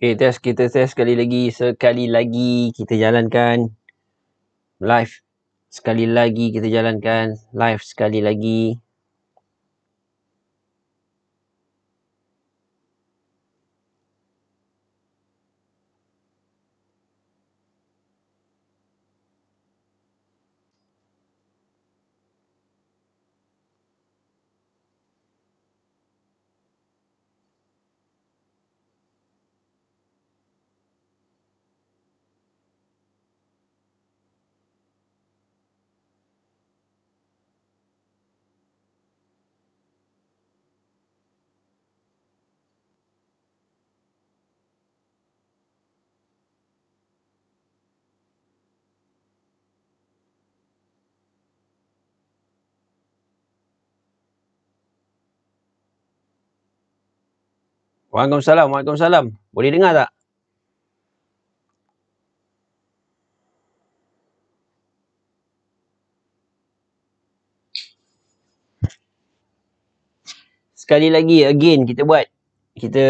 Okay, kita test sekali lagi kita jalankan live. Sekali lagi kita jalankan live sekali lagi. Waalaikumsalam. Boleh dengar tak? Sekali lagi, again kita buat. Kita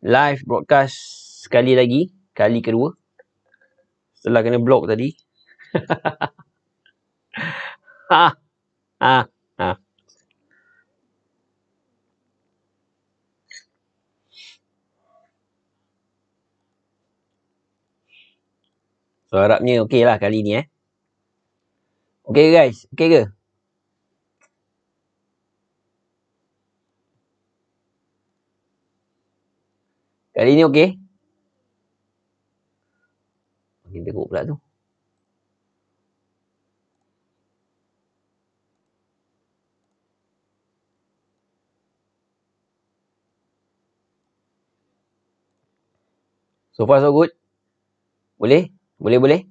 live broadcast sekali lagi. Kali kedua. Setelah kena block tadi. Ha, ha, ha. So harapnya okey lah kali ni Okey guys, okey ke? Kali ni okey? Makin teruk pula tu. So far so good? Boleh? Boleh?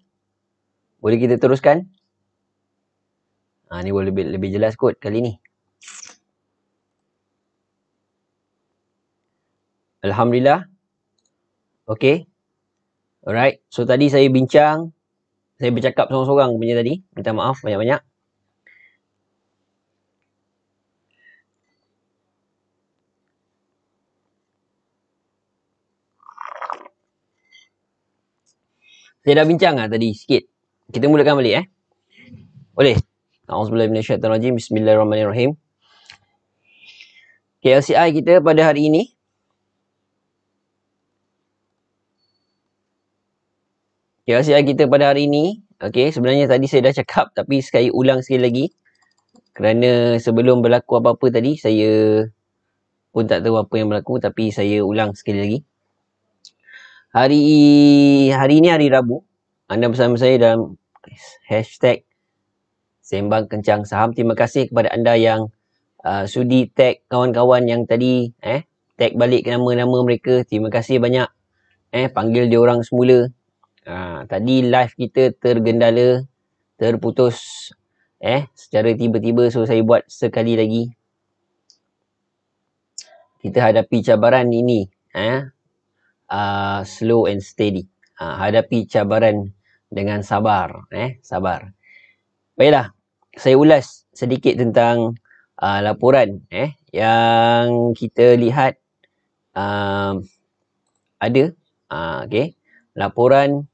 Boleh kita teruskan? Ni boleh lebih jelas kot kali ni. Alhamdulillah. Okay. Alright. So tadi saya bercakap seorang-seorang punya tadi. Minta maaf banyak-banyak. Saya dah bincang lah tadi sikit. Kita mulakan balik Boleh? A'udzubillahi minasyaitonirrajim. Bismillahirrahmanirrahim. Okay, LCI kita pada hari ini. Okay, sebenarnya tadi saya dah cakap tapi sekali ulang sekali lagi. Kerana sebelum berlaku apa-apa tadi, saya pun tak tahu apa yang berlaku tapi saya ulang sekali lagi. Hari ini hari Rabu. Anda bersama saya dalam hashtag Sembang Kencang Saham. Terima kasih kepada anda yang sudi tag kawan-kawan yang tadi tag balik nama-nama mereka. Terima kasih banyak. Panggil dia orang semula. Tadi live kita tergendala, terputus secara tiba-tiba, so saya buat sekali lagi. Kita hadapi cabaran ini slow and steady. Hadapi cabaran dengan sabar. Sabar. Baiklah, saya ulas sedikit tentang laporan yang kita lihat ada. Okay. Laporan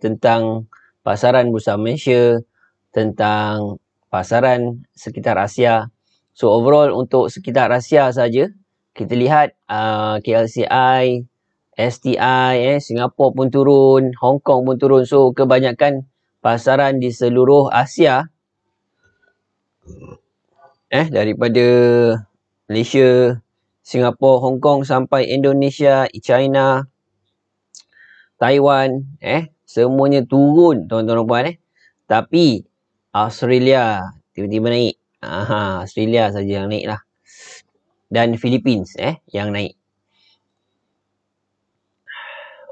tentang pasaran Bursa Malaysia, tentang pasaran sekitar Asia. So overall untuk sekitar Asia saja, kita lihat KLCI, STI, Singapura pun turun, Hong Kong pun turun. So kebanyakan pasaran di seluruh Asia daripada Malaysia, Singapura, Hong Kong sampai Indonesia, China, Taiwan, semuanya turun tuan-tuan dan puan. Tapi Australia tiba-tiba naik. Australia saja yang naik lah. Dan Philippines yang naik.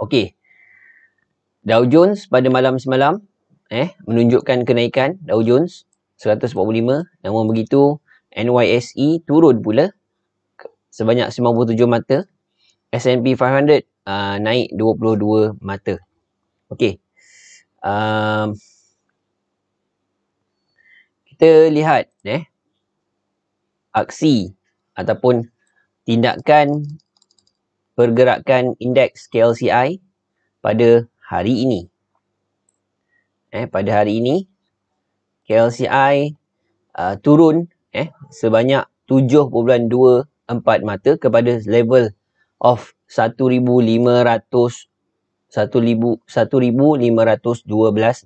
Okey. Dow Jones pada malam semalam menunjukkan kenaikan Dow Jones 145. Namun begitu NYSE turun pula sebanyak 97 mata. S&P 500 naik 22 mata. Okey. Kita lihat aksi ataupun tindakan pergerakan indeks KLCI pada hari ini. Pada hari ini KLCI turun sebanyak 7.24 mata kepada level of 1,512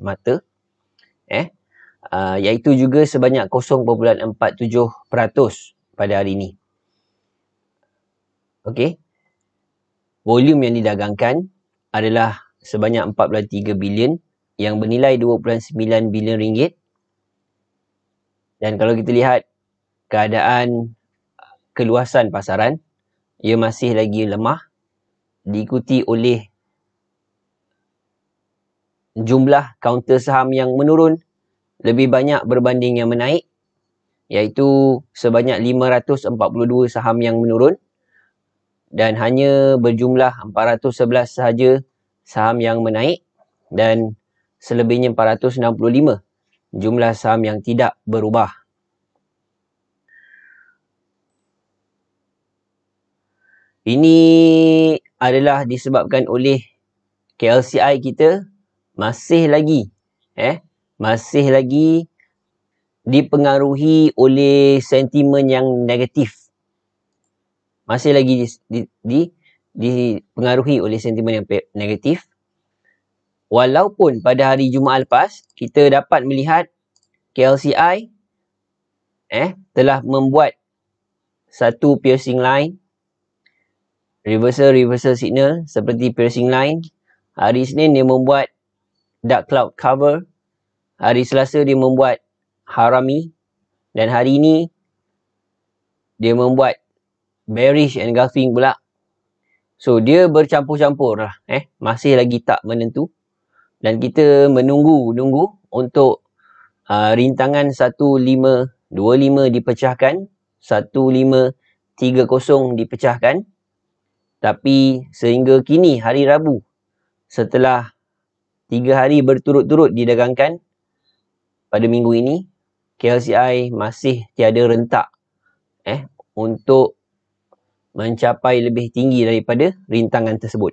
mata, iaitu juga sebanyak 0.47% pada hari ini. Okey. Volume yang didagangkan adalah sebanyak 4.3 bilion yang bernilai 2.9 bilion ringgit. Dan kalau kita lihat keadaan keluasan pasaran, ia masih lagi lemah, diikuti oleh jumlah kaunter saham yang menurun lebih banyak berbanding yang menaik, iaitu sebanyak 542 saham yang menurun dan hanya berjumlah 411 sahaja saham yang menaik dan selebihnya 465 jumlah saham yang tidak berubah. Ini adalah disebabkan oleh KLCI kita masih lagi dipengaruhi oleh sentimen yang negatif. Masih lagi dipengaruhi oleh sentimen yang negatif. Walaupun pada hari Jumaat lepas kita dapat melihat KLCI telah membuat satu piercing line, reversal signal seperti piercing line. Hari Isnin dia membuat dark cloud cover. Hari Selasa dia membuat harami. Dan hari ini dia membuat bearish engulfing pula. So dia bercampur-campur lah. Masih lagi tak menentu. Dan kita menunggu untuk rintangan 1525 dipecahkan, 1530 dipecahkan. Tapi sehingga kini hari Rabu, setelah 3 hari berturut-turut didagangkan pada minggu ini, KLCI masih tiada rentak untuk mencapai lebih tinggi daripada rintangan tersebut.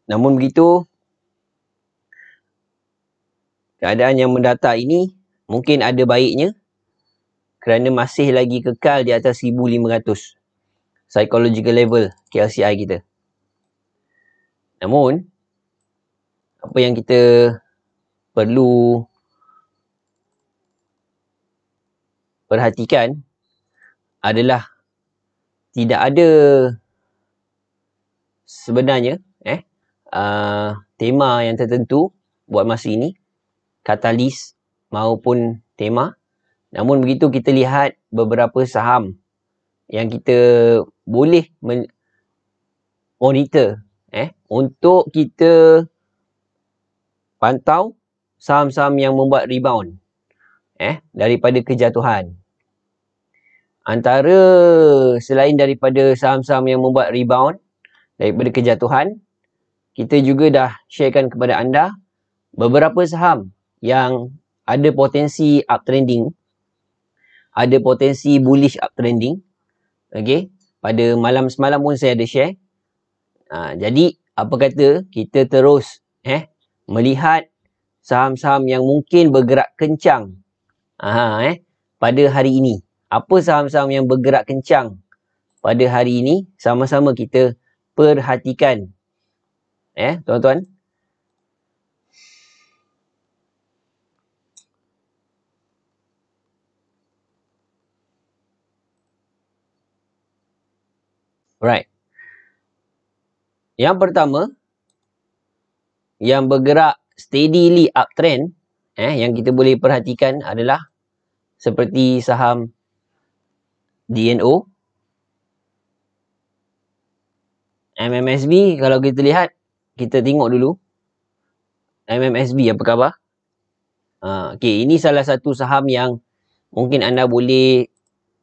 Namun begitu, keadaan yang mendata ini mungkin ada baiknya kerana masih lagi kekal di atas 1,500 psychological level KLCI kita. Namun, apa yang kita perlu perhatikan adalah tidak ada sebenarnya tema yang tertentu buat masa ini, katalis maupun tema. Namun begitu kita lihat beberapa saham yang kita boleh monitor untuk kita pantau saham-saham yang membuat rebound daripada kejatuhan. Antara selain daripada saham-saham yang membuat rebound daripada kejatuhan, kita juga dah sharekan kepada anda beberapa saham yang ada potensi uptrending, ada potensi bullish uptrending. Okey, pada malam semalam pun saya ada share. Jadi apa kata kita terus melihat saham-saham yang mungkin bergerak kencang pada hari ini. Apa saham-saham yang bergerak kencang pada hari ini, sama-sama kita perhatikan. Tuan-tuan. Alright. Yang pertama, yang bergerak steadily uptrend, yang kita boleh perhatikan adalah seperti saham DNO, MMSB. Kalau kita lihat, kita tengok dulu MMSB apa khabar. Okay, ini salah satu saham yang mungkin anda boleh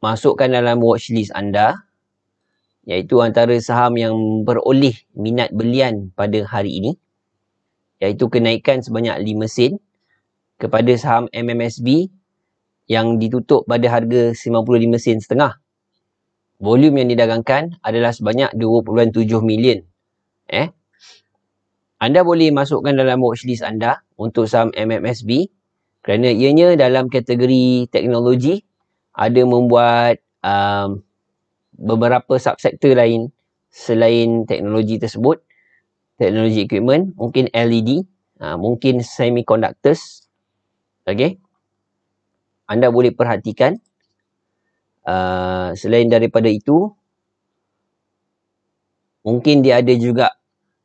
masukkan dalam watchlist anda, iaitu antara saham yang beroleh minat belian pada hari ini, iaitu kenaikan sebanyak 5 sen kepada saham MMSB yang ditutup pada harga 95 sen setengah. Volume yang didagangkan adalah sebanyak 2.7 million. Anda boleh masukkan dalam watchlist anda untuk saham MMSB kerana ianya dalam kategori teknologi ada membuat beberapa subsektor lain selain teknologi tersebut. Teknologi equipment, mungkin LED, mungkin semiconductors. Okay. Anda boleh perhatikan. Selain daripada itu, mungkin dia ada juga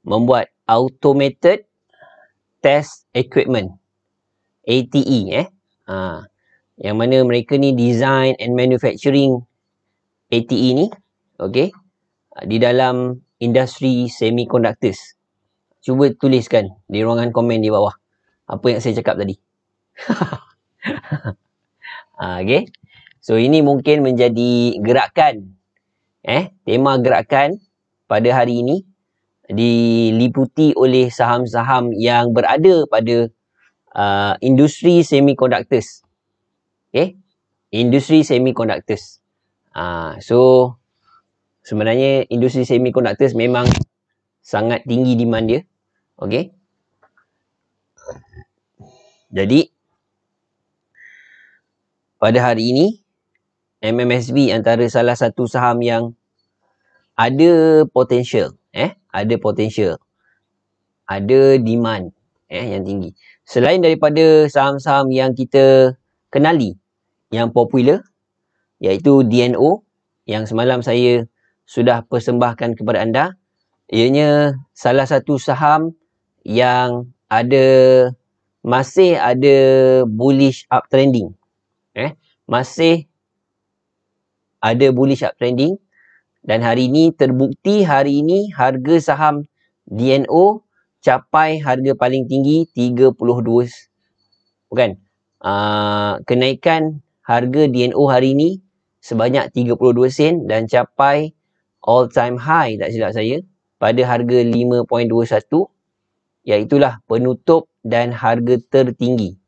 membuat automated test equipment, ATE. Yang mana mereka ni design and manufacturing ATE ni, okay, di dalam industri semiconductors. Cuba tuliskan di ruangan komen di bawah apa yang saya cakap tadi. Okay. So ini mungkin menjadi gerakan. Tema gerakan pada hari ini diliputi oleh saham-saham yang berada pada industri semiconductors. Okay. Industri semiconductors. So sebenarnya industri semiconductors memang sangat tinggi demand dia. Okay. Jadi pada hari ini MMSB antara salah satu saham yang ada potential, ada potential, ada demand yang tinggi. Selain daripada saham-saham yang kita kenali, yang popular, iaitu DNO, yang semalam saya sudah persembahkan kepada anda. Ianya salah satu saham yang masih ada bullish uptrending. Masih ada bullish uptrending. Dan hari ini terbukti hari ini harga saham DNO capai harga paling tinggi 32. Bukan. Kenaikan harga DNO hari ini sebanyak 32 sen dan capai all time high tak silap saya pada harga 5.21, iaitulah penutup dan harga tertinggi.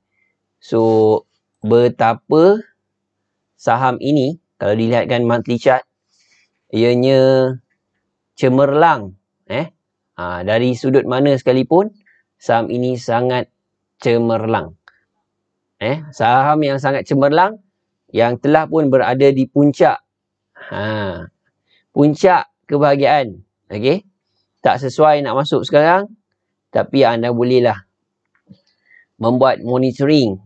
So betapa saham ini kalau dilihatkan monthly chart, ianya cemerlang. Dari sudut mana sekalipun, saham ini sangat cemerlang. Saham yang sangat cemerlang, yang telah pun berada di puncak. Puncak kebahagiaan. Okay? Tak sesuai nak masuk sekarang, tapi anda bolehlah membuat monitoring.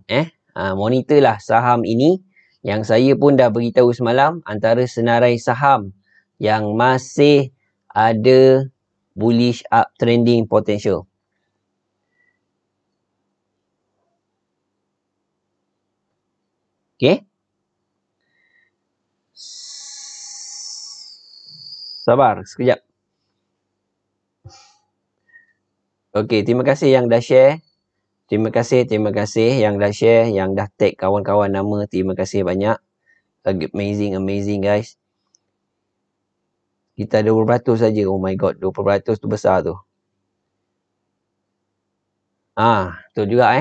Monitorlah saham ini yang saya pun dah beritahu semalam, antara senarai saham yang masih ada bullish uptrending potential. Okay. Sabar sekejap. Okay, terima kasih yang dah share. Terima kasih yang dah share, yang dah tag kawan-kawan nama. Terima kasih banyak. Amazing guys. Kita ada 20% saja. Oh my god, 20% tu besar tu. Tu juga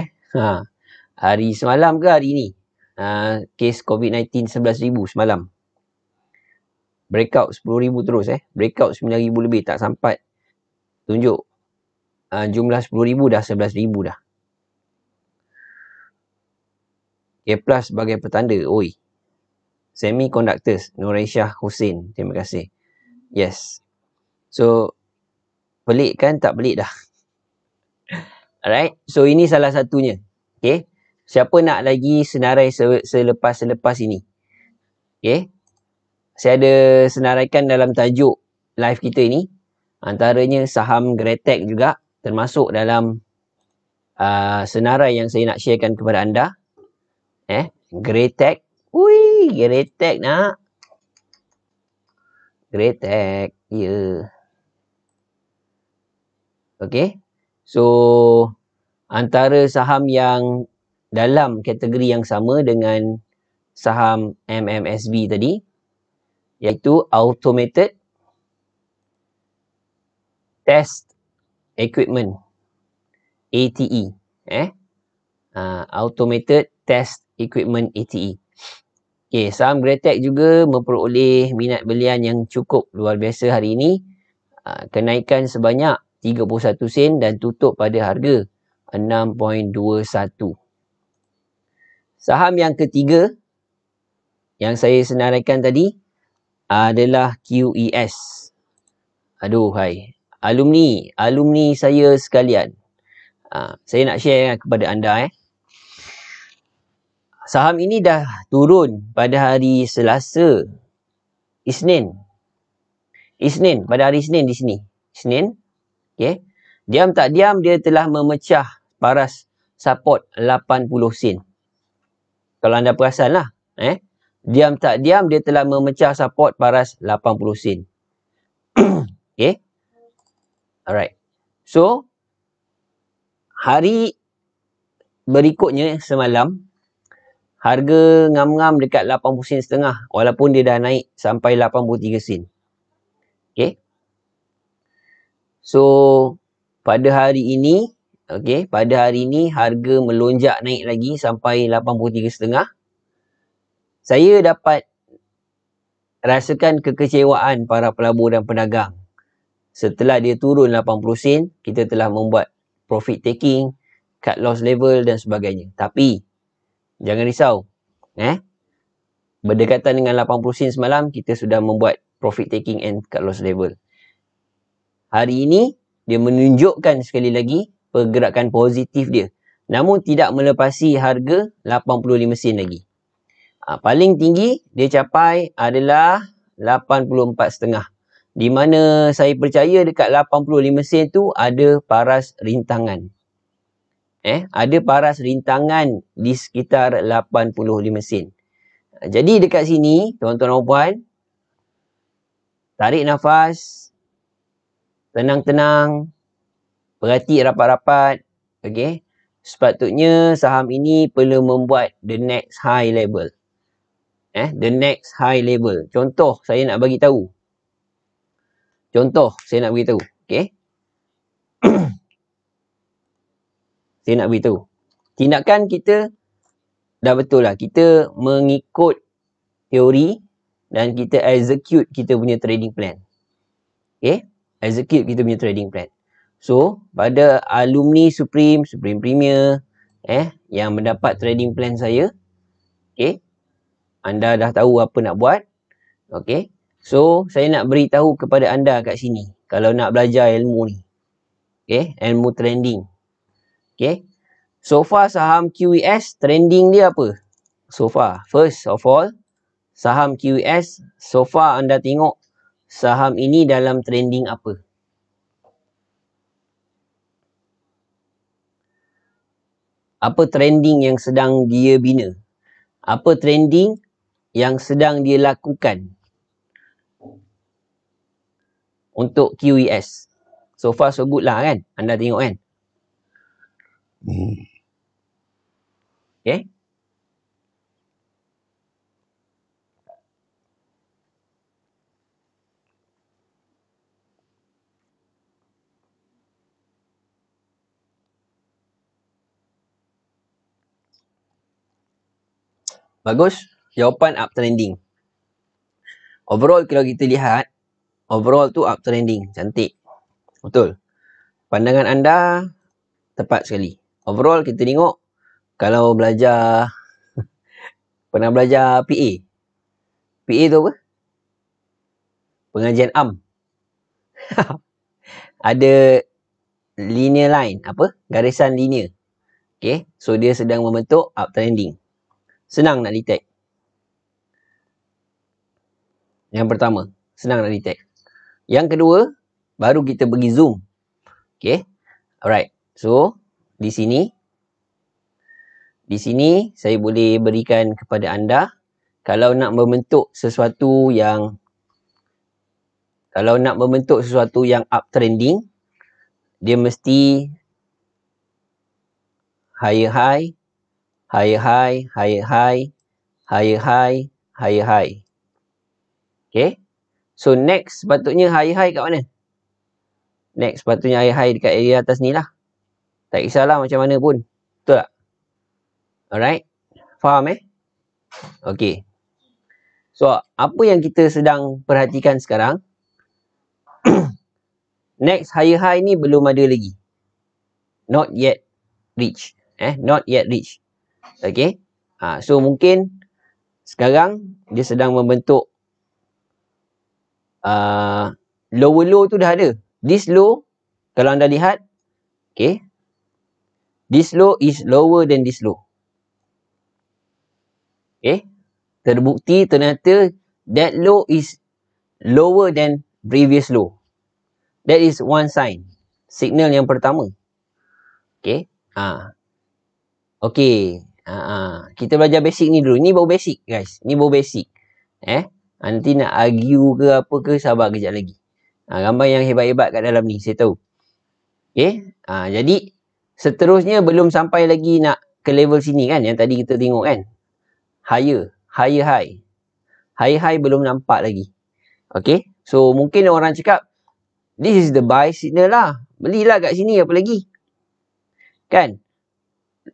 Hari semalam ke hari ni? Kes COVID-19 11,000 semalam. Breakout 10,000 terus Breakout 9,000 lebih, tak sampai tunjuk. Jumlah 10,000 dah 11,000 dah. A plus sebagai petanda. Oi. Semiconductors, Nuraisyah Hussein. Terima kasih. Yes. So, pelik kan? Tak pelik dah. Alright. So, ini salah satunya. Okay. Siapa nak lagi senarai selepas ini? Okay. Saya ada senaraikan dalam tajuk live kita ini. Antaranya saham Gretek juga. Termasuk dalam senarai yang saya nak sharekan kepada anda. Gretek. Ui, Gretek nak. Gretek. Ya. Okay. So, antara saham yang dalam kategori yang sama dengan saham MMSB tadi, iaitu Automated Test Equipment, ATE. Automated Test Equipment, ATE. Okay, saham Greatech juga memperoleh minat belian yang cukup luar biasa hari ini. Kenaikan sebanyak 31 sen dan tutup pada harga 6.21. Saham yang ketiga yang saya senaraikan tadi adalah QES. Aduh hai. Alumni saya sekalian. Saya nak share kepada anda. Saham ini dah turun pada hari Selasa. Isnin, pada hari Isnin di sini. Isnin. Okay. Diam tak diam dia telah memecah paras support 80 sen. Kalau anda perasan lah. Diam tak diam dia telah memecah support paras 80 sen. Okay. Alright. So, hari berikutnya semalam, harga ngam-ngam dekat 80 sen setengah. Walaupun dia dah naik sampai 83 sen. Okay. So, pada hari ini, harga melonjak naik lagi sampai 83 setengah. Saya dapat rasakan kekecewaan para pelabur dan pedagang. Setelah dia turun 80 sen, kita telah membuat profit taking, cut loss level dan sebagainya. Tapi, jangan risau. Berdekatan dengan 80 sen semalam, kita sudah membuat profit taking and cut loss level. Hari ini, dia menunjukkan sekali lagi pergerakan positif dia. Namun tidak melepasi harga 85 sen lagi. Paling tinggi dia capai adalah 84.5. Di mana saya percaya dekat 85 sen tu ada paras rintangan. Ada paras rintangan di sekitar 85 sen. Jadi dekat sini, tuan-tuan dan puan, tarik nafas, tenang-tenang, perhati rapat-rapat. Okay. Sepatutnya saham ini perlu membuat the next high level. The next high level. Contoh saya nak bagi tahu. Okay. Saya nak beritahu. Tindakan kita dah betul lah. Kita mengikut teori dan kita execute kita punya trading plan. Okay. Execute kita punya trading plan. So, pada alumni Supreme Premier, yang mendapat trading plan saya, okay, anda dah tahu apa nak buat. Okay. So, saya nak beritahu kepada anda kat sini. Kalau nak belajar ilmu ni. Okay. Ilmu trending. Okay. So far saham QES trending dia apa? So far. First of all, saham QES, so far anda tengok saham ini dalam trending apa? Apa trending yang sedang dia bina? Apa trending yang sedang dia lakukan untuk QES? So far so good lah kan? Anda tengok kan? Okay. Bagus. Jawapan uptrending. Overall kalau kita lihat, overall tu uptrending. Cantik. Betul. Pandangan anda tepat sekali. Overall kita tengok, kalau belajar, pernah belajar PA. PA tu apa? Pengajian AM. Ada linear line. Apa? Garisan linear. Okay. So dia sedang membentuk uptrending. Senang nak detect. Yang pertama, senang nak detect. Yang kedua, baru kita pergi zoom. Okay. Alright. So, di sini saya boleh berikan kepada anda, kalau nak membentuk sesuatu yang uptrending, dia mesti higher high, higher high, higher high, higher high, higher high. Okay. So next sepatutnya higher high kat mana? Next sepatutnya higher high dekat area atas ni lah. Tak kisahlah macam mana pun. Betul tak? Alright. Faham Okay. So, apa yang kita sedang perhatikan sekarang, next higher high ni belum ada lagi. Not yet reach. Not yet reach. Okay. So, mungkin sekarang dia sedang membentuk lower low tu dah ada. This low, kalau anda lihat, okay, this low is lower than this low. Okay. Terbukti ternyata that low is lower than previous low. That is one sign. Signal yang pertama. Okay. Okay. Kita belajar basic ni dulu. Ni baru basic, guys. Ni baru basic. Nanti nak argue ke apa ke, sabar kejap lagi. Gambar yang hebat-hebat kat dalam ni, saya tahu. Okay. Jadi, seterusnya belum sampai lagi nak ke level sini kan. Yang tadi kita tengok kan. Higher high. Higher high belum nampak lagi. Okay. So, mungkin orang cakap, this is the buy signal lah. Belilah kat sini apa lagi. Kan?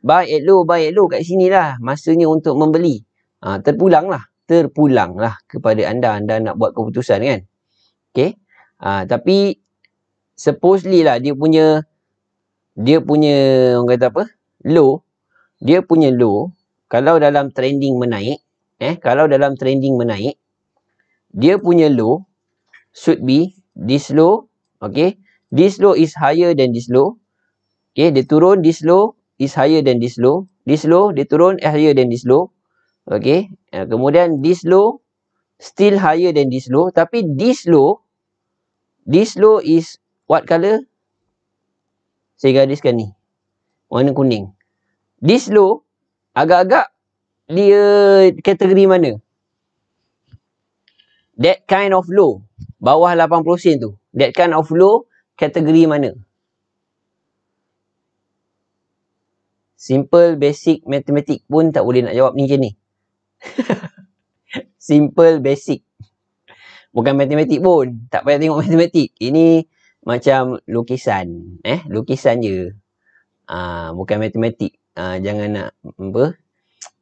Buy at low kat sini lah. Masanya untuk membeli. Terpulang lah kepada anda. Anda nak buat keputusan kan. Okay. Tapi, supposedly lah dia punya orang kata apa? Low. Dia punya low. Kalau dalam trending menaik. Dia punya low should be this low. Okay. This low is higher than this low. Okay. Dia turun, this low is higher than this low. This low, dia turun higher than this low. Okay. Kemudian this low still higher than this low. Tapi this low is what color? Saya gariskan ni. Warna kuning. This low agak-agak dia kategori mana? That kind of low. Bawah 80% tu. That kind of low kategori mana? Simple basic matematik pun tak boleh nak jawab ni macam ni. Simple basic. Bukan matematik pun. Tak payah tengok matematik. Ini macam lukisan. Lukisan je. Bukan matematik. Jangan nak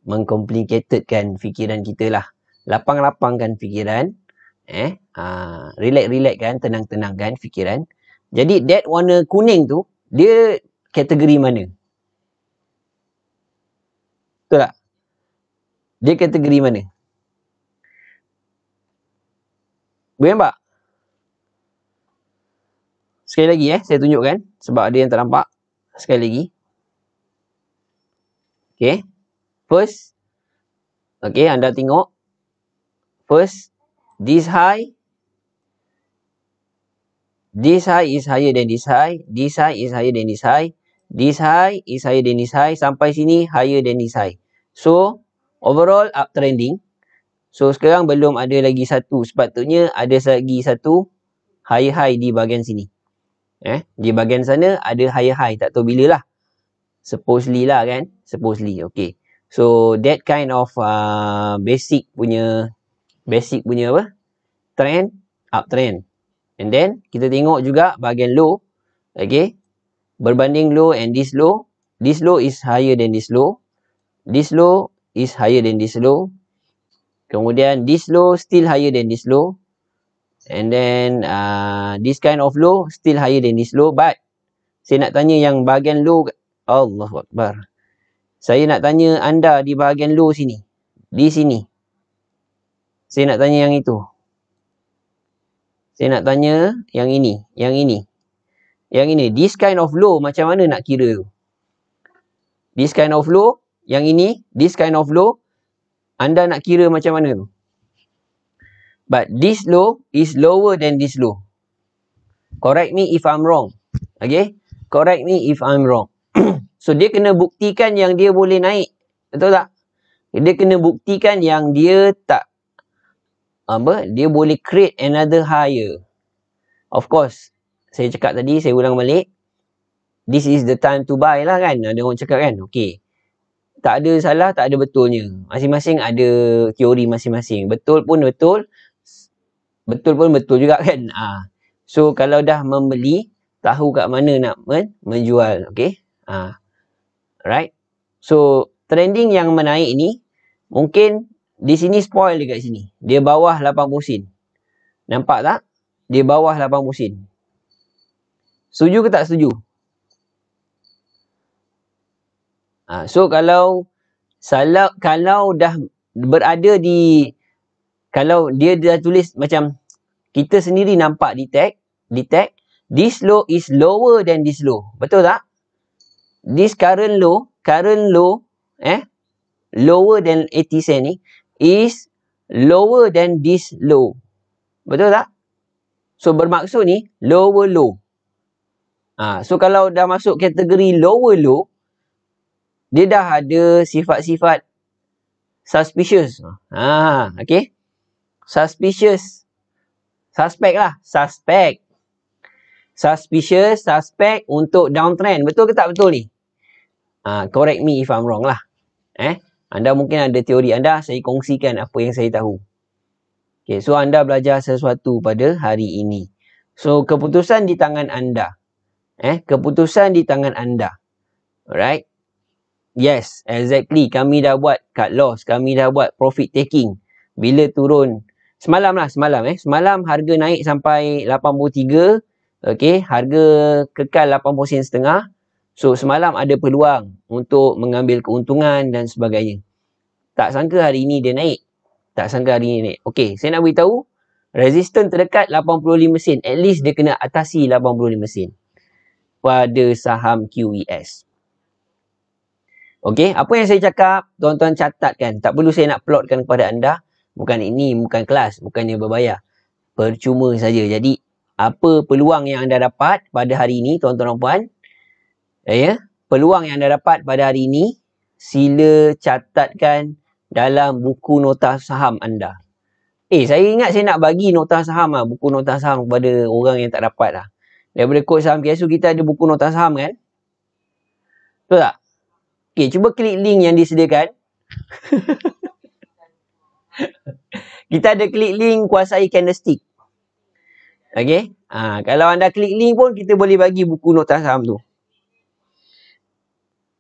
mengcomplicatedkan fikiran kita lah. Lapang-lapangkan fikiran. Relax-relaxkan, tenang-tenangkan fikiran. Jadi that warna kuning tu, dia kategori mana? Betul tak? Dia kategori mana? Boleh nampak? Sekali lagi saya tunjukkan. Sebab ada yang tak nampak. Sekali lagi. Okay. First. Okay, anda tengok. First. This high. This high is higher than this high. This high is higher than this high. This high is higher than this high. Sampai sini higher than this high. So, overall uptrending. So, sekarang belum ada lagi satu. Sepatutnya ada lagi satu higher high di bahagian sini. Di bahagian sana ada higher high. Tak tahu bila lah. Supposedly lah kan. Supposedly. Okay. So, that kind of basic punya apa? Trend. Uptrend. And then, kita tengok juga bahagian low. Okay. Berbanding low and this low. This low is higher than this low. This low is higher than this low. Kemudian this low still higher than this low. And then this kind of low still higher than this low. But saya nak tanya yang bahagian low. Allahu Akbar. Saya nak tanya anda di bahagian low sini. Di sini. Saya nak tanya yang itu. Saya nak tanya yang ini. Yang ini. Yang ini. This kind of low macam mana nak kira tu? This kind of low. Yang ini. This kind of low. Anda nak kira macam mana tu? But this low is lower than this low. Correct me if I'm wrong. Okay? Correct me if I'm wrong. So, dia kena buktikan yang dia boleh naik. Betul tak? Dia kena buktikan yang dia tak, dia boleh create another higher. Of course, saya cakap tadi, saya ulang balik. This is the time to buy lah kan. Ada orang cakap kan? Okay. Tak ada salah, tak ada betulnya. Masing-masing ada teori masing-masing. Betul pun betul. Betul pun betul juga kan. So, kalau dah membeli, tahu kat mana nak menjual. Okay. Right. So, trending yang menaik ni, mungkin di sini spoil dekat sini. Dia bawah 80 sen. Nampak tak? Dia bawah 80 sen. Setuju ke tak setuju? So kalau dah berada di, kalau dia dah tulis macam kita sendiri nampak detect this low is lower than this low. Betul tak? This current low lower than 80 sen ni is lower than this low. Betul tak? So bermaksud ni lower low. So kalau dah masuk kategori lower low, dia dah ada sifat-sifat suspicious. Okay. Suspicious. Suspect lah. Suspicious, suspect untuk downtrend. Betul ke tak betul ni? Correct me if I'm wrong lah. Anda mungkin ada teori anda, saya kongsikan apa yang saya tahu. Okay, so anda belajar sesuatu pada hari ini. So keputusan di tangan anda. Keputusan di tangan anda. Alright? Yes, exactly. Kami dah buat cut loss. Kami dah buat profit taking. Bila turun. Semalam. Semalam harga naik sampai 83. Okay, harga kekal 80 sen setengah. So semalam ada peluang untuk mengambil keuntungan dan sebagainya. Tak sangka hari ini dia naik. Okay, saya nak beritahu. Resistance terdekat 85 sen. At least dia kena atasi 85 sen. Pada saham QES. Okay, apa yang saya cakap, tuan-tuan catatkan. Tak perlu saya nak plotkan kepada anda. Bukan kelas, bukannya berbayar. Percuma saja. Jadi, apa peluang yang anda dapat pada hari ini, tuan-tuan dan puan? Peluang yang anda dapat pada hari ini, sila catatkan dalam buku nota saham anda. Saya ingat saya nak bagi nota saham lah, buku nota saham kepada orang yang tak dapat lah. Daripada kod saham KSU, kita ada buku nota saham kan? Betul tak? Okay, cuba klik link yang disediakan. Kita ada klik link kuasai candlestick. Okay. Kalau anda klik link pun, kita boleh bagi buku nota saham tu.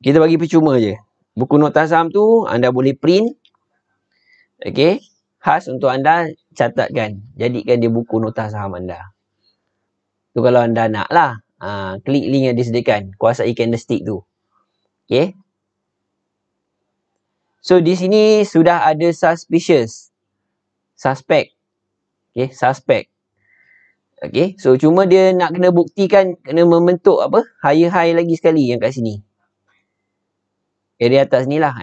Kita bagi percuma je. Buku nota saham tu, anda boleh print. Okay. Khas untuk anda catatkan. Jadikan dia buku nota saham anda. Tu kalau anda nak lah. Klik link yang disediakan. Kuasai candlestick tu. Okay. So, di sini sudah ada suspicious. Suspect. Okay, suspect. Okay, so cuma dia nak kena buktikan, kena membentuk apa? Higher high lagi sekali yang kat sini. Area atas ni lah,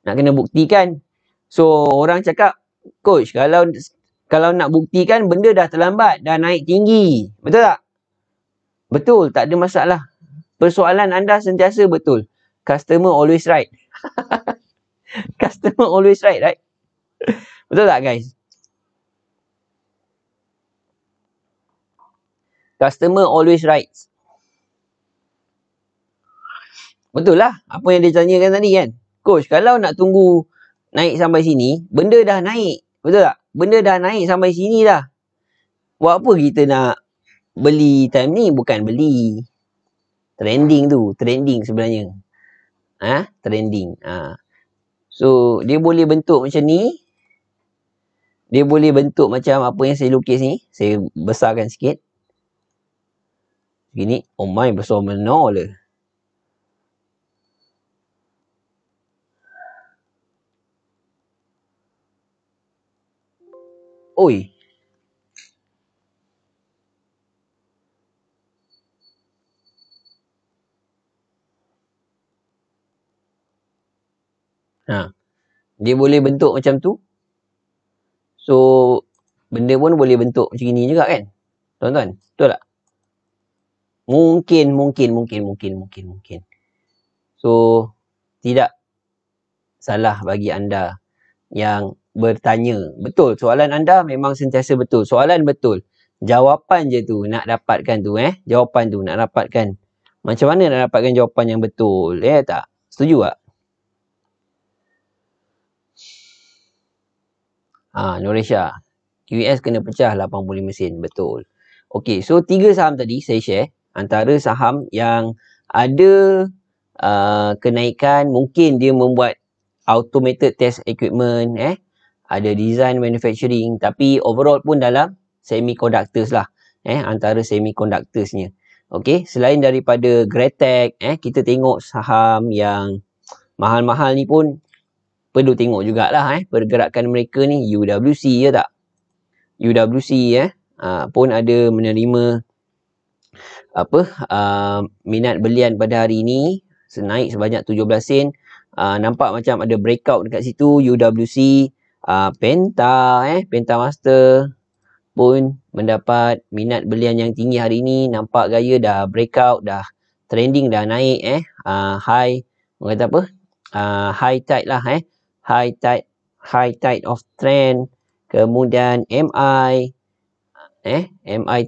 Nak kena buktikan. So, orang cakap, Coach, kalau nak buktikan, benda dah terlambat, dah naik tinggi. Betul tak? Betul, tak ada masalah. Persoalan anda sentiasa betul. Customer always right. Customer always right? Betul tak, guys? Customer always right. Betul lah. Apa yang dia tanyakan tadi kan? Coach, kalau nak tunggu naik sampai sini, benda dah naik. Betul tak? Benda dah naik sampai sini dah. Buat apa kita nak beli time ni? Bukan beli. Trending tu. Trending sebenarnya. Trending. So, dia boleh bentuk macam ni. Dia boleh bentuk macam apa yang saya lukis ni. Saya besarkan sikit. Gini. Oh my, besar benar lah. Oi. Dia boleh bentuk macam tu. So, benda pun boleh bentuk macam ni juga kan? Tuan-tuan, betul tak? Mungkin. So, tidak salah bagi anda yang bertanya. Betul, soalan anda memang sentiasa betul. Soalan betul. Jawapan je tu nak dapatkan tu Jawapan tu nak dapatkan. Macam mana nak dapatkan jawapan yang betul? Tak? Setuju tak? Noresha. QES kena pecah 85 sen. Betul. Okey, so 3 saham tadi saya share. Antara saham yang ada kenaikan, mungkin dia membuat automated test equipment, ada design manufacturing, tapi overall pun dalam semiconductors lah, antara semiconductorsnya. Okey, selain daripada Greatech, kita tengok saham yang mahal-mahal ni pun perlu tengok jugalah pergerakan mereka ni. UWC, ya tak? UWC pun ada menerima minat belian pada hari ini, naik sebanyak 17 sen. Nampak macam ada breakout dekat situ. UWC, Penta, Penta Master pun mendapat minat belian yang tinggi hari ini. Nampak gaya dah breakout, dah trending, dah naik, high, orang kata apa, high tide lah, high tide of trend. Kemudian MI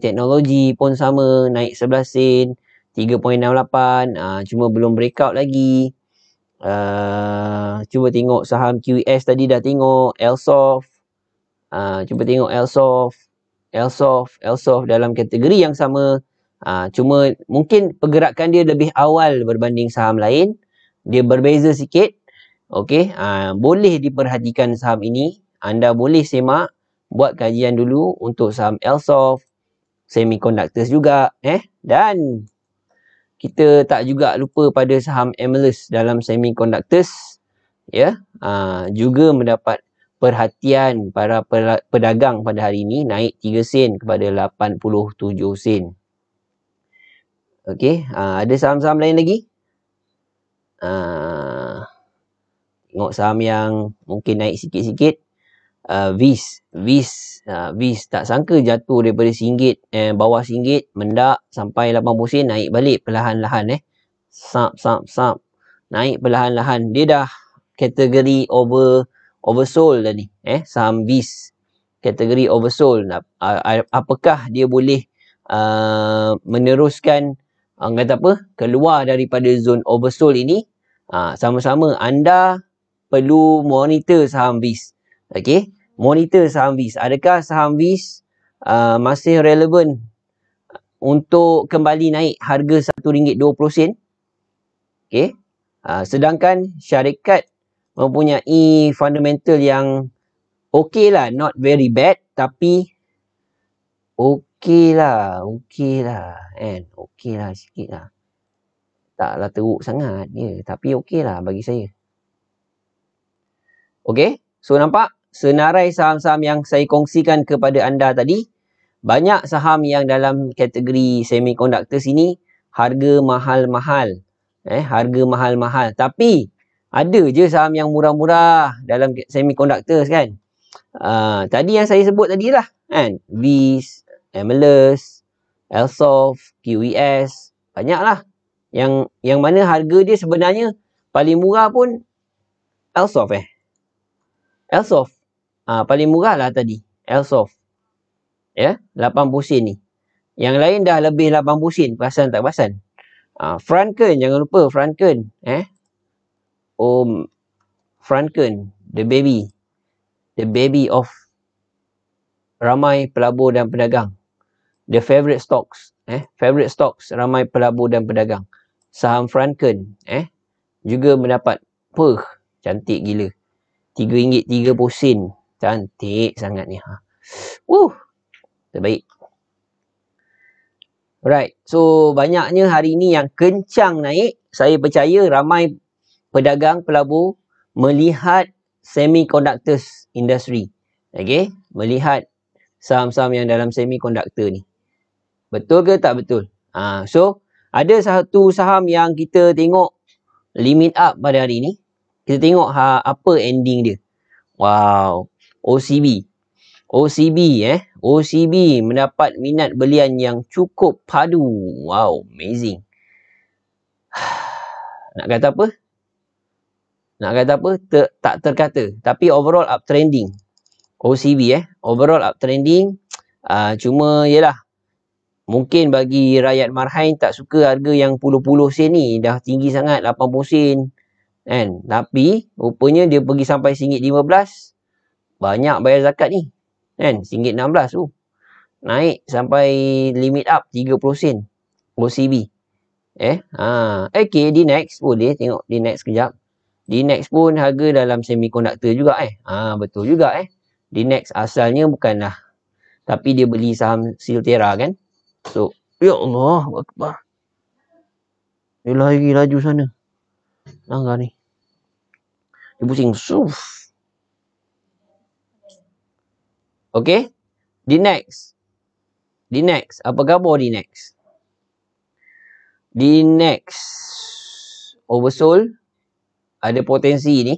Teknologi pun sama, naik 11 sen, 3.68, cuma belum breakout lagi. Cuba tengok saham QES tadi dah tengok. Elsoft, cuba tengok Elsoft dalam kategori yang sama, cuma mungkin pergerakan dia lebih awal berbanding saham lain, dia berbeza sikit. Okey, boleh diperhatikan saham ini. Anda boleh semak, buat kajian dulu untuk saham Elsoft, semiconductors juga, dan kita tak juga lupa pada saham Emelus dalam semiconductors, juga mendapat perhatian para pedagang pada hari ini, naik 3 sen kepada 87 sen. Okey, ada saham-saham lain lagi? Tengok saham yang mungkin naik sikit-sikit. Vis tak sangka jatuh daripada RM1, bawah RM1, mendak sampai 80 sen, naik balik perlahan-lahan, sap, naik perlahan-lahan. Dia dah kategori oversold dah ni, saham Vis kategori oversold. Apakah dia boleh meneruskan, kata apa, keluar daripada zon oversold ini? Sama-sama anda perlu monitor saham Vis. Okey, monitor saham Vis. Adakah saham Vis masih relevan untuk kembali naik harga RM1.20? Okey, sedangkan syarikat mempunyai fundamental yang okey lah, not very bad, tapi okey lah kan, okey lah sikit lah, taklah teruk sangat tapi okey lah bagi saya. Okey, so nampak senarai saham-saham yang saya kongsikan kepada anda tadi, banyak saham yang dalam kategori semiconductor sini harga mahal-mahal, harga mahal-mahal, tapi ada je saham yang murah-murah dalam semiconductor kan. Tadi yang saya sebut tadi lah kan, Vis, Emelus, Elsoft, QES, banyak lah yang mana harga dia sebenarnya paling murah pun Elsoft Elsoft paling murah lah tadi, Elsoft, 80 sen ni. Yang lain dah lebih 80 sen, perasan tak perasan? Franken, jangan lupa Franken, Franken, the baby of ramai pelabur dan pedagang, the favorite stocks, ramai pelabur dan pedagang. Saham Franken, juga mendapat, cantik gila, RM3.30, cantik sangat ni. Terbaik. Alright, so banyaknya hari ni yang kencang naik. Saya percaya ramai pedagang pelabur melihat semiconductors industry. Okay, melihat saham-saham yang dalam semiconductor ni. Betul ke tak betul? So ada satu saham yang kita tengok limit up pada hari ni. Kita tengok apa ending dia. Wow, OCB mendapat minat belian yang cukup padu. Wow, amazing. Nak kata apa? Tak terkata. Tapi overall uptrending. OCB overall uptrending. Cuma yelah, mungkin bagi rakyat marhain tak suka harga yang puluh-puluh sen ni. Dah tinggi sangat, 80 sen. Kan? Tapi rupanya dia pergi sampai RM1.15. Banyak bayar zakat ni. Kan? RM1.16 tu. Naik sampai limit up 30 sen. OCB. Okay, di next boleh tengok di next kejap. DNEX pun harga dalam semiconductor juga betul juga DNEX asalnya bukanlah, tapi dia beli saham Siltera kan. So, ya Allah Akbar. Dia lari laju sana. Langgar ni. Dia pusing. Suf. Okay. DNEX. Apa khabar DNEX? DNEX. Oversold. Ada potensi ni.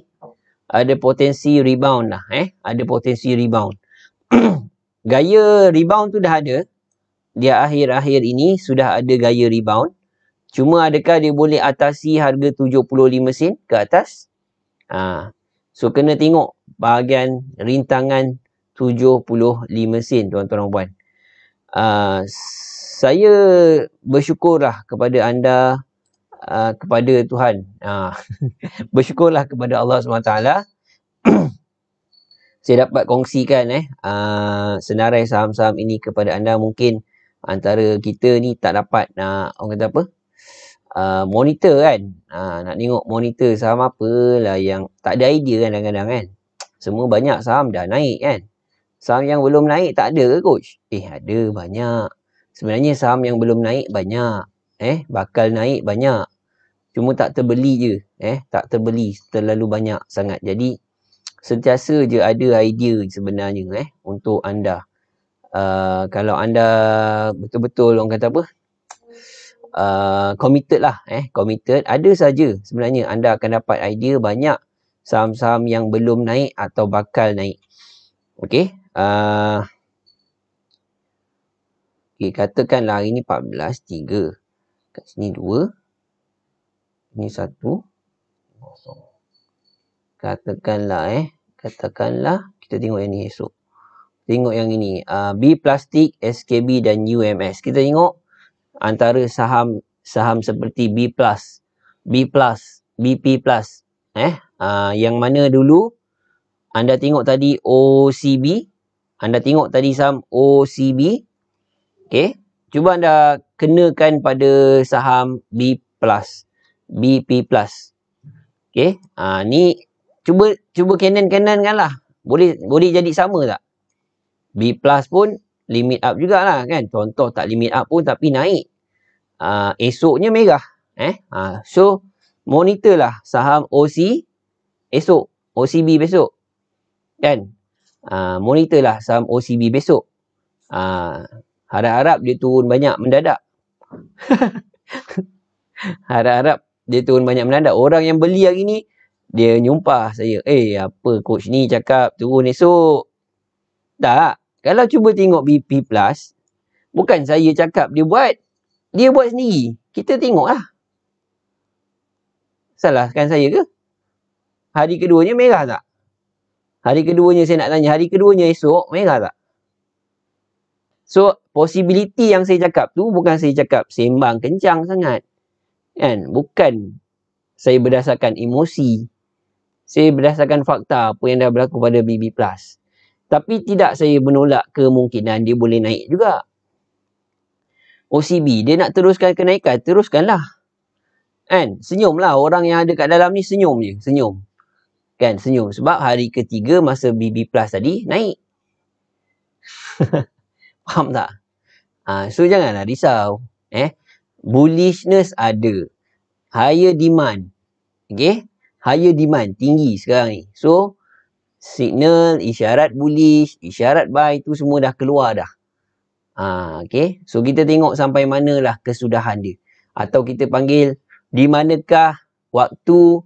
Ada potensi rebound lah. Ada potensi rebound. Gaya rebound tu dah ada. Dia akhir-akhir ini sudah ada gaya rebound. Cuma adakah dia boleh atasi harga 75 sen ke atas? So kena tengok bahagian rintangan 75 sen tuan-tuan dan puan. Saya bersyukurlah kepada anda, kepada Tuhan. Bersyukurlah kepada Allah SWT. Saya dapat kongsikan senarai saham-saham ini kepada anda. Mungkin antara kita ni tak dapat orang kata apa, monitor kan. Nak tengok monitor saham apa lah yang tak ada idea kan kadang-kadang kan. Semua banyak saham dah naik kan. Saham yang belum naik tak ada ke coach? Ada banyak. Sebenarnya saham yang belum naik banyak. Bakal naik banyak. Cuma tak terbeli je. Tak terbeli terlalu banyak sangat. Jadi sentiasa je ada idea sebenarnya untuk anda. Kalau anda betul-betul orang kata apa, committed lah, committed, ada saja sebenarnya anda akan dapat idea banyak saham-saham yang belum naik atau bakal naik. Okey. Okay, katakanlah hari ni 14.3. Kat sini 2. Ini 1. Katakanlah kita tengok yang ni esok. Tengok yang ini. B Plastic, SKB dan UMS. Kita tengok antara saham seperti B+, BP+. Yang mana dulu anda tengok tadi OCB. Anda tengok tadi saham OCB. Okay. Cuba anda kenakan pada saham B+, BP+. Okay. Ni cuba kanan-kanan kan lah. Boleh jadi sama tak? B+ pun limit up jugalah kan. Contoh tak limit up pun tapi naik. Esoknya merah. So monitor lah saham OC esok. OCB besok. Kan? Monitor lah saham OCB besok. Harap-harap dia turun banyak mendadak. Harap-harap dia turun banyak mendadak. Orang yang beli hari ni, dia nyumpah saya. Apa coach ni cakap turun esok? Tak. Kalau cuba tengok BP+, bukan saya cakap dia buat. Dia buat sendiri. Kita tengok lah. Salahkan saya ke? Hari keduanya merah tak? Hari keduanya saya nak tanya. Hari keduanya esok merah tak? So, possibility yang saya cakap tu bukan saya cakap sembang kencang sangat. Kan? Bukan saya berdasarkan emosi. Saya berdasarkan fakta apa yang dah berlaku pada BB+. Tapi tidak saya menolak kemungkinan dia boleh naik juga. OCB, dia nak teruskan kenaikan, teruskanlah. Kan? Senyumlah. Orang yang ada kat dalam ni senyum je. Senyum. Kan? Senyum. Sebab hari ketiga masa BB+ tadi naik. Faham tak? So janganlah risau. Bullishness ada. Higher demand. Okay? Higher demand. Tinggi sekarang ni. So, signal, isyarat bullish, isyarat buy tu semua dah keluar dah. Okay? So, kita tengok sampai manalah kesudahan dia. Atau kita panggil, di manakah waktu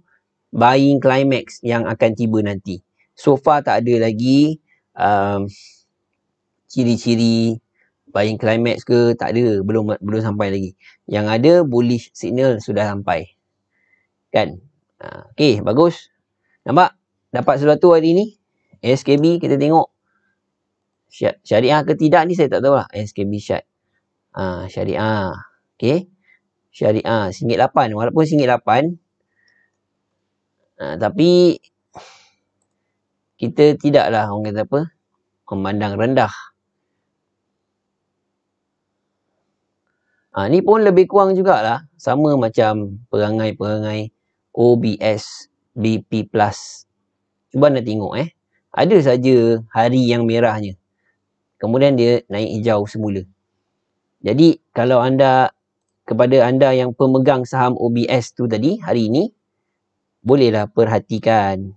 buying climax yang akan tiba nanti. So far tak ada lagi ciri-ciri buying climax ke, tak ada, belum sampai lagi. Yang ada bullish signal sudah sampai. Kan? Okey, bagus. Nampak? Dapat sesuatu hari ni. SKB kita tengok. Syariah ke tidak ni saya tak tahu lah. SKB Syad. Syariah. Okey. Syariah RM1.8. Walaupun RM1.8. Tapi kita tidaklah orang kata apa, memandang rendah. Ni pun lebih kurang jugalah. Sama macam perangai-perangai OBS. BP Plus. Cuba anda tengok ada saja hari yang merahnya. Kemudian dia naik hijau semula. Jadi kalau kepada anda yang pemegang saham OBS tu tadi hari ini, bolehlah perhatikan.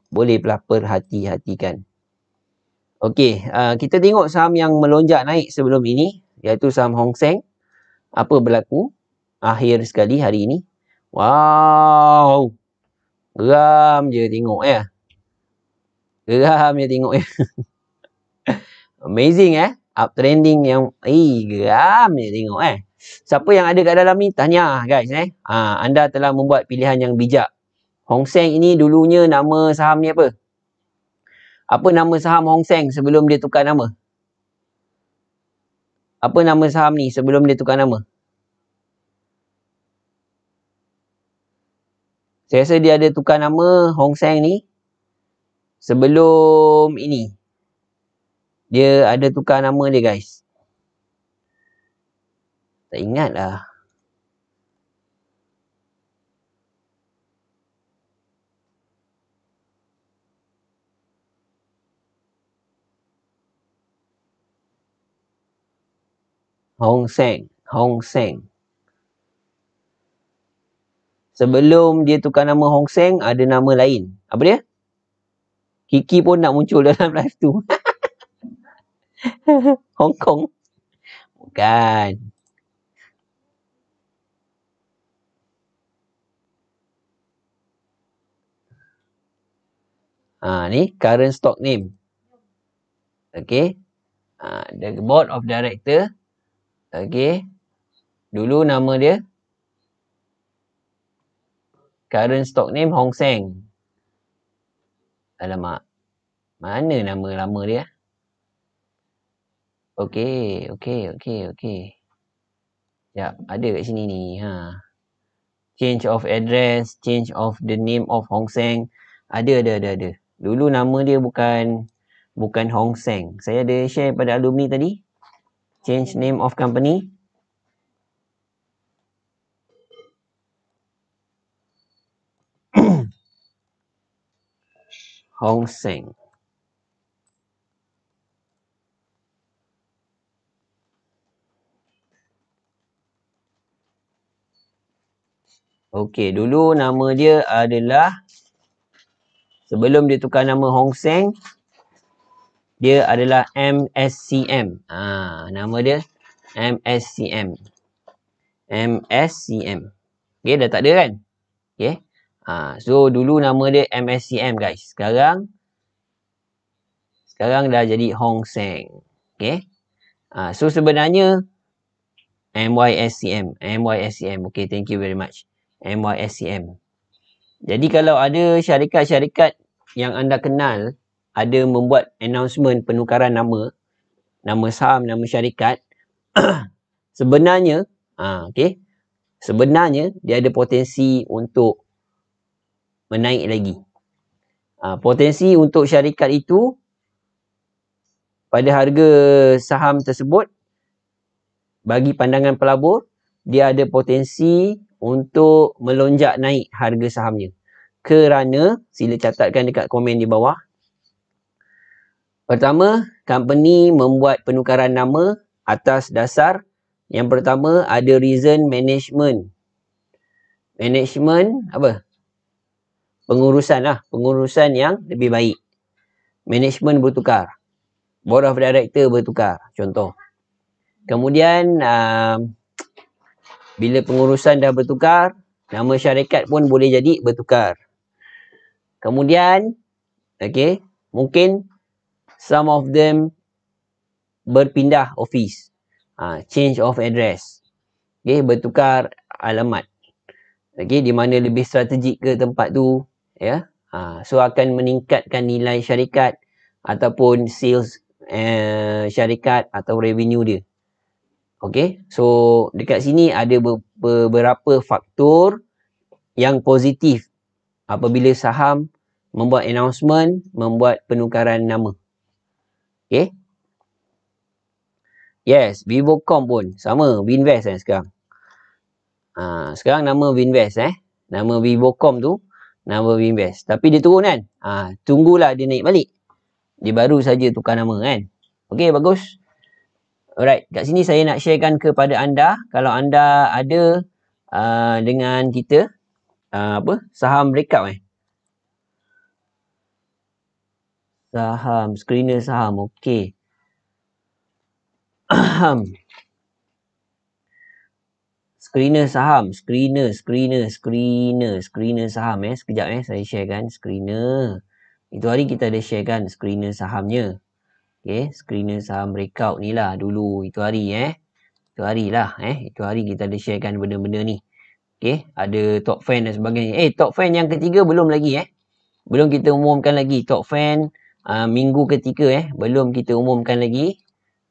Bolehlah perhati-hatikan. Okey, kita tengok saham yang melonjak naik sebelum ini, iaitu saham Hong Seng. Apa berlaku akhir sekali hari ini? Wow, geram je tengok ya. Geram je tengok ya. Amazing uptrending yang geram je tengok Siapa yang ada kat dalam ni, tahniah guys anda telah membuat pilihan yang bijak. Hong Seng ini dulunya nama saham ni apa? Apa nama saham Hong Seng sebelum dia tukar nama? Apa nama saham ni sebelum dia tukar nama? Saya rasa dia ada tukar nama Hong Seng ni sebelum ini. Dia ada tukar nama dia guys. Tak ingat lah. Hong Seng. Sebelum dia tukar nama Hong Seng, ada nama lain. Apa dia? Kiki pun nak muncul dalam live tu. Hong Kong. Bukan. Ni current stock name. Okay. The board of director. Okay. Dulu nama dia. Current stock name Hong Seng. Alamak. Mana nama lama dia? Okay. Sekejap. Ada kat sini ni. Change of address. Change of the name of Hong Seng. Ada. Dulu nama dia bukan Hong Seng. Saya ada share pada alumni tadi. Change name of company. Hong Seng. Okey, dulu nama dia adalah, sebelum dia tukar nama Hong Seng, dia adalah MSCM. Nama dia MSCM. Okey, dah tak ada kan? Okey. So dulu nama dia MSCM guys. Sekarang dah jadi Hong Seng. Okey. So sebenarnya MYSCM. Okay, thank you very much. MYSCM. Jadi kalau ada syarikat-syarikat yang anda kenal ada membuat announcement penukaran nama saham, nama syarikat, sebenarnya sebenarnya dia ada potensi untuk menaik lagi. Potensi untuk syarikat itu pada harga saham tersebut, bagi pandangan pelabur, dia ada potensi untuk melonjak naik harga sahamnya. Kerana, sila catatkan dekat komen di bawah. Pertama, company membuat penukaran nama atas dasar yang pertama ada reason management. Management apa? Pengurusan yang lebih baik. Management bertukar. Board of director bertukar. Contoh. Kemudian bila pengurusan dah bertukar, nama syarikat pun boleh jadi bertukar. Kemudian, mungkin some of them berpindah office. Change of address. Bertukar alamat. Di mana lebih strategik ke tempat tu. So akan meningkatkan nilai syarikat ataupun sales syarikat atau revenue dia. So dekat sini ada beberapa faktor yang positif apabila saham membuat announcement, membuat penukaran nama. Yes, Vivocom pun sama, Winvest sekarang. Sekarang nama Winvest Nama Vivocom tu Nama Bimbest. Tapi dia turun kan? Tunggulah dia naik balik. Dia baru saja tukar nama kan? Okey, bagus. Alright, kat sini saya nak sharekan kepada anda. Kalau anda ada dengan kita, saham breakout saham, screener saham, okey. Screener saham, screener saham sekejap saya sharekan screener. Itu hari kita ada sharekan screener sahamnya. Okey, screener saham breakout ni lah dulu itu hari Itu hari lah itu hari kita ada sharekan benda-benda ni. Okey, ada top fan dan sebagainya. Top fan yang ketiga belum lagi Belum kita umumkan lagi top fan minggu ketiga belum kita umumkan lagi.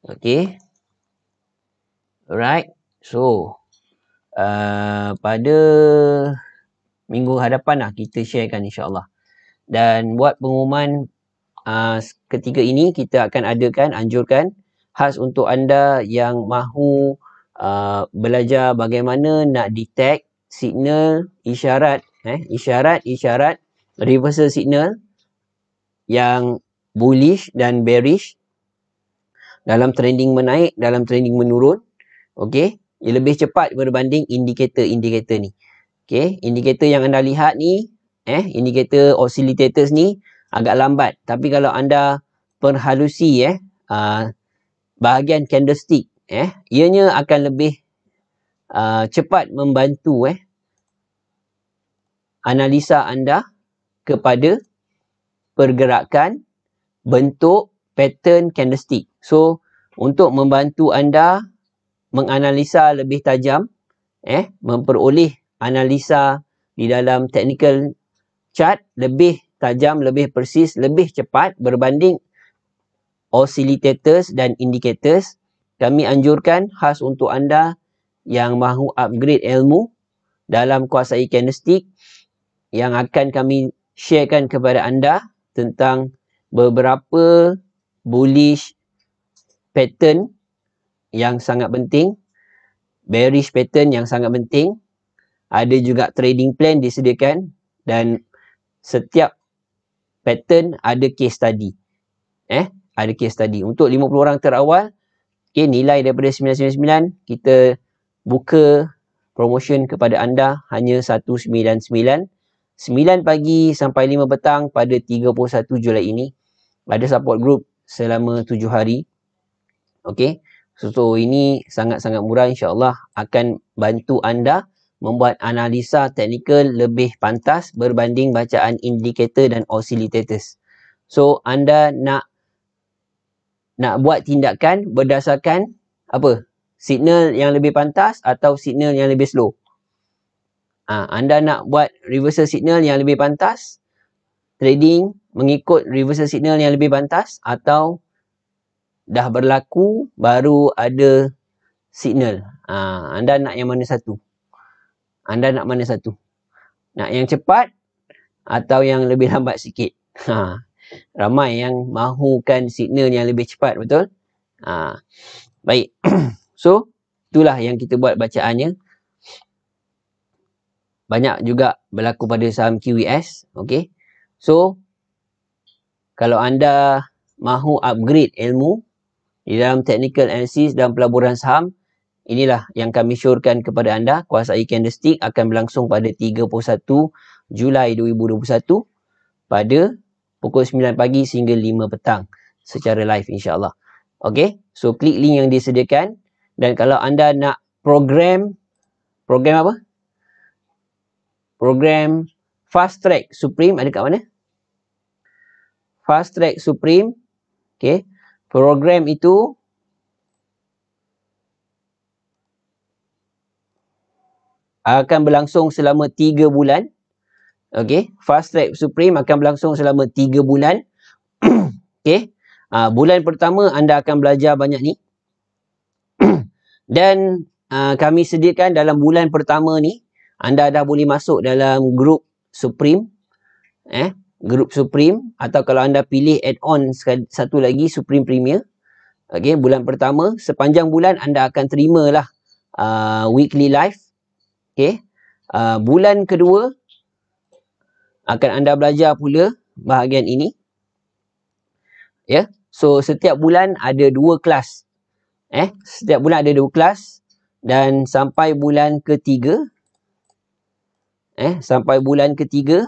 Okey. Alright. So, pada minggu hadapan lah kita sharekan insyaAllah. Dan buat pengumuman ketiga ini kita akan anjurkan khas untuk anda yang mahu belajar bagaimana nak detect signal isyarat reversal signal yang bullish dan bearish dalam trending menaik, dalam trending menurun. Okey, ia lebih cepat berbanding indikator-indikator ni. Okey, indikator yang anda lihat ni, indikator oscillators ni agak lambat. Tapi kalau anda perhalusi bahagian candlestick, ianya akan lebih cepat membantu analisa anda kepada pergerakan bentuk pattern candlestick. So, untuk membantu anda menganalisa lebih tajam, memperoleh analisa di dalam technical chart lebih tajam, lebih persis, lebih cepat berbanding oscillators dan indicators, kami anjurkan khas untuk anda yang mahu upgrade ilmu dalam kuasai candlestick yang akan kami sharekan kepada anda tentang beberapa bullish pattern yang sangat penting, bearish pattern yang sangat penting, ada juga trading plan disediakan dan setiap pattern ada case study. Ada case study. Untuk 50 orang terawal, nilai daripada 999 kita buka promotion kepada anda hanya 199. 9 pagi sampai 5 petang pada 31 Julai ini. Ada support group selama 7 hari. Okey. So ini sangat-sangat murah, insya-Allah akan bantu anda membuat analisa teknikal lebih pantas berbanding bacaan indikator dan oscillators. So anda nak buat tindakan berdasarkan apa? Signal yang lebih pantas atau signal yang lebih slow? Anda nak buat reversal signal yang lebih pantas, trading mengikut reversal signal yang lebih pantas, atau dah berlaku baru ada signal? Anda nak yang mana satu? Nak yang cepat atau yang lebih lambat sikit? Ramai yang mahukan signal yang lebih cepat, betul? Baik. So, itulah yang kita buat bacaannya. Banyak juga berlaku pada saham QES. Okey. So, kalau anda mahu upgrade ilmu di dalam technical analysis dan pelaburan saham, inilah yang kami syorkan kepada anda. Kuasai candlestick akan berlangsung pada 31 Julai 2021 pada pukul 9 pagi sehingga 5 petang secara live, insya-Allah. Okey. So, klik link yang disediakan. Dan kalau anda nak program apa? Program Fast Track Supreme ada kat mana? Fast Track Supreme. Okey. Program itu akan berlangsung selama 3 bulan. Okey. Fast Track Supreme akan berlangsung selama 3 bulan. Okey. Bulan pertama anda akan belajar banyak ni. Dan kami sediakan dalam bulan pertama ni, anda dah boleh masuk dalam grup Supreme. Grup Supreme. Atau kalau anda pilih add-on satu lagi, Supreme Premier. Okey, bulan pertama. Sepanjang bulan anda akan terimalah weekly live. Okey. Bulan kedua, akan anda belajar pula bahagian ini. Ya. So setiap bulan ada 2 kelas. Setiap bulan ada 2 kelas dan sampai bulan ketiga sampai bulan ketiga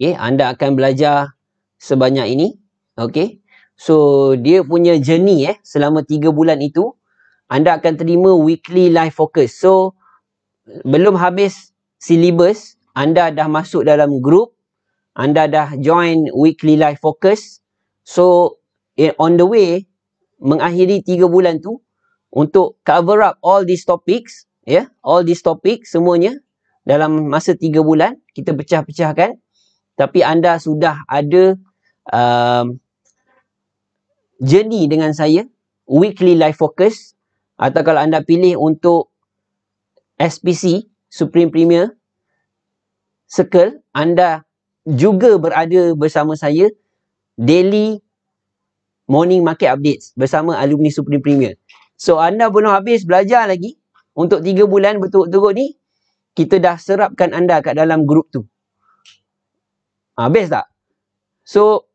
anda akan belajar sebanyak ini. So dia punya journey selama 3 bulan itu anda akan terima weekly live focus. So belum habis syllabus, anda dah masuk dalam group, anda dah join weekly live focus. So on the way mengakhiri 3 bulan tu untuk cover up all these topics, all these topics semuanya dalam masa 3 bulan kita pecah-pecahkan, tapi anda sudah ada journey dengan saya weekly live focus, atau kalau anda pilih untuk SPC Supreme Premier Circle, anda juga berada bersama saya daily morning market updates bersama alumni Supreme Premier. So anda belum habis belajar lagi untuk 3 bulan betul-betul ni, kita dah serapkan anda kat dalam grup tu. Habis tak? So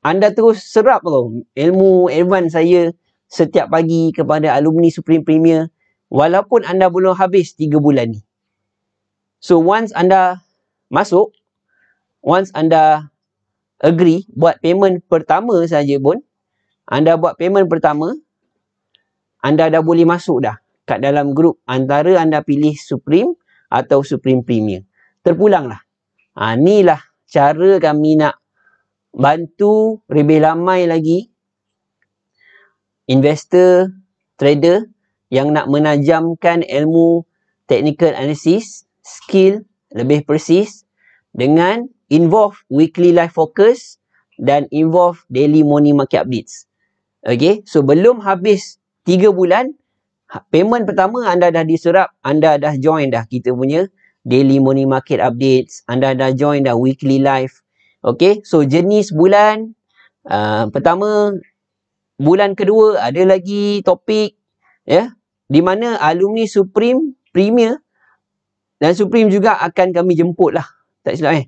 anda terus serap tau ilmu advance saya setiap pagi kepada alumni Supreme Premier walaupun anda belum habis 3 bulan ni. So once anda masuk, once anda agree buat payment pertama saja pun, anda buat payment pertama, anda dah boleh masuk dah kat dalam grup antara anda pilih Supreme atau Supreme Premier. Terpulanglah. Inilah cara kami nak bantu lebih ramai lagi investor, trader yang nak menajamkan ilmu technical analysis, skill lebih persis dengan involve weekly live focus dan involve daily morning market updates. So belum habis 3 bulan, payment pertama anda dah diserap, anda dah join dah kita punya daily morning market updates, anda dah join dah weekly live. So jenis bulan pertama, bulan kedua ada lagi topik di mana alumni Supreme Premier dan Supreme juga akan kami jemput lah, tak silap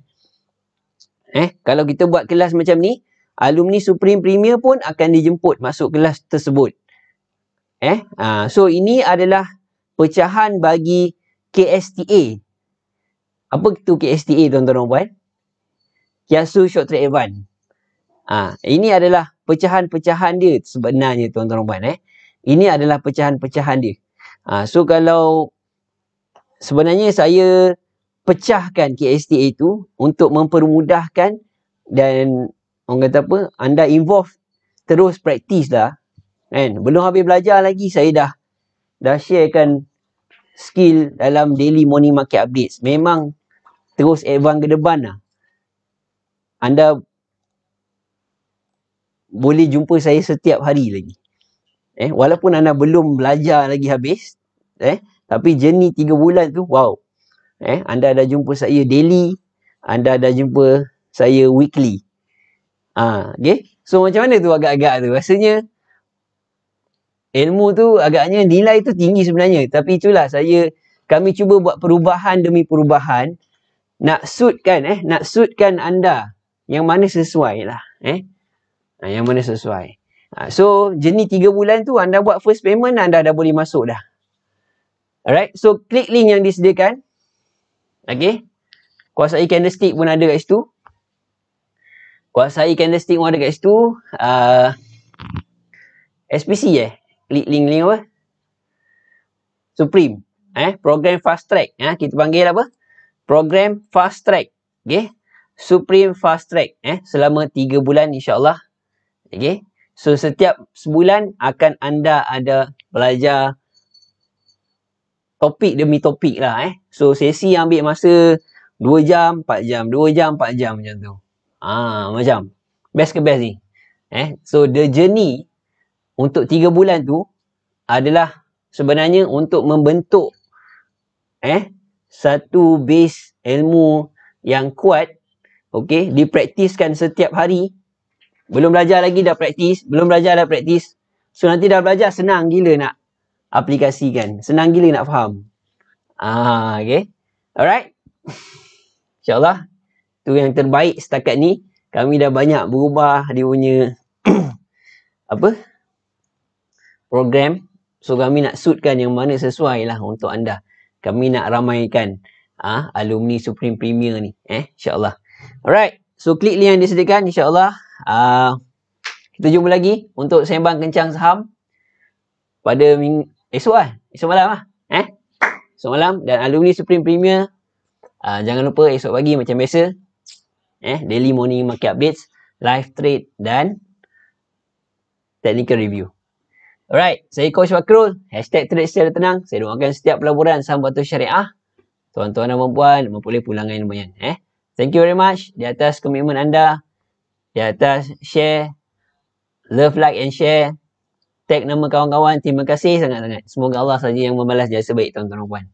kalau kita buat kelas macam ni, alumni Supreme Premier pun akan dijemput masuk kelas tersebut. So ini adalah pecahan bagi KSTA. Apa itu KSTA tuan-tuan dan puan? Kiasu Short Trade Advance. Ini adalah pecahan-pecahan dia sebenarnya tuan-tuan dan puan. Ini adalah pecahan-pecahan dia. So kalau sebenarnya saya pecahkan KSTA itu untuk mempermudahkan dan orang kata apa, anda involve terus praktis dah. Belum habis belajar lagi, saya dah sharekan skill dalam daily morning market updates. Memang terus advance ke depan lah. Anda boleh jumpa saya setiap hari lagi. Walaupun anda belum belajar lagi habis, tapi journey 3 bulan tu, wow. Anda dah jumpa saya daily, anda dah jumpa saya weekly. So macam mana tu agak-agak tu? Rasanya ilmu tu agaknya nilai tu tinggi sebenarnya. Tapi itulah kami cuba buat perubahan demi perubahan. Nak suitkan anda yang mana sesuai lah. Yang mana sesuai. So jenis 3 bulan tu anda buat first payment, anda dah boleh masuk dah. Alright, so klik link yang disediakan. Kuasai candlestick pun ada kat situ. Kuasai candlestick pun ada kat situ. SPC klik link apa? Supreme. Program fast track. Kita panggil apa? Program fast track. Supreme fast track. Selama 3 bulan insyaAllah. So setiap sebulan akan anda ada belajar topik demi topik lah. So sesi ambil masa 2 jam, 4 jam, 2 jam, 4 jam macam tu. Macam best ke best ni. So the journey untuk 3 bulan tu adalah sebenarnya untuk membentuk satu base ilmu yang kuat. Dipraktiskan setiap hari. Belum belajar lagi dah praktis, belum belajar dah praktis. So nanti dah belajar senang gila nak aplikasikan, senang gila nak faham. Alright. InsyaAllah tu yang terbaik setakat ni. Kami dah banyak berubah dia punya apa program. So kami nak suitkan yang mana sesuai lah untuk anda. Kami nak ramaikan alumni Supreme Premier ni. InsyaAllah. Alright. So klik link yang disediakan. InsyaAllah. Kita jumpa lagi untuk sembang kencang saham pada esok lah. Esok malam lah. Esok malam. Dan alumni Supreme Premier, jangan lupa esok pagi macam biasa. Daily morning market updates, live trade dan technical review. Alright, saya Coach Fakrul. #trade secara tenang. Saya doakan setiap pelaburan saham batu syariah. Tuan-tuan dan puan-puan memperoleh pulangan yang lumayan. Thank you very much di atas komitmen anda. Di atas share. Love, like and share. Tag nama kawan-kawan. Terima kasih sangat-sangat. Semoga Allah saja yang membalas jasa baik tuan-tuan dan puan.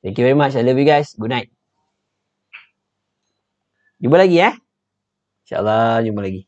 Thank you very much. I love you guys. Good night. Jumpa lagi InsyaAllah jumpa lagi.